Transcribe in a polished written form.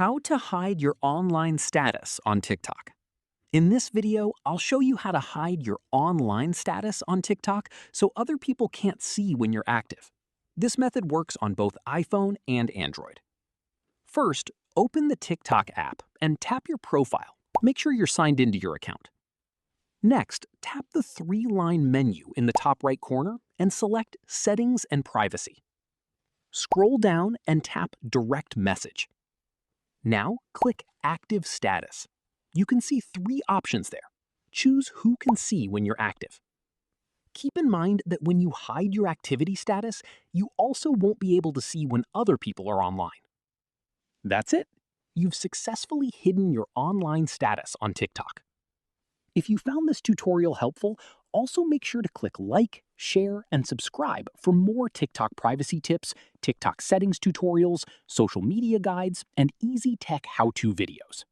How to hide your online status on TikTok. In this video, I'll show you how to hide your online status on TikTok so other people can't see when you're active. This method works on both iPhone and Android. First, open the TikTok app and tap your profile. Make sure you're signed into your account. Next, tap the three-line menu in the top right corner and select Settings and Privacy. Scroll down and tap Direct Message. Now, click Active Status. You can see three options there. Choose who can see when you're active. Keep in mind that when you hide your activity status, you also won't be able to see when other people are online. That's it. You've successfully hidden your online status on TikTok. If you found this tutorial helpful, also make sure to click like, share, and subscribe for more TikTok privacy tips, TikTok settings tutorials, social media guides, and easy tech how-to videos.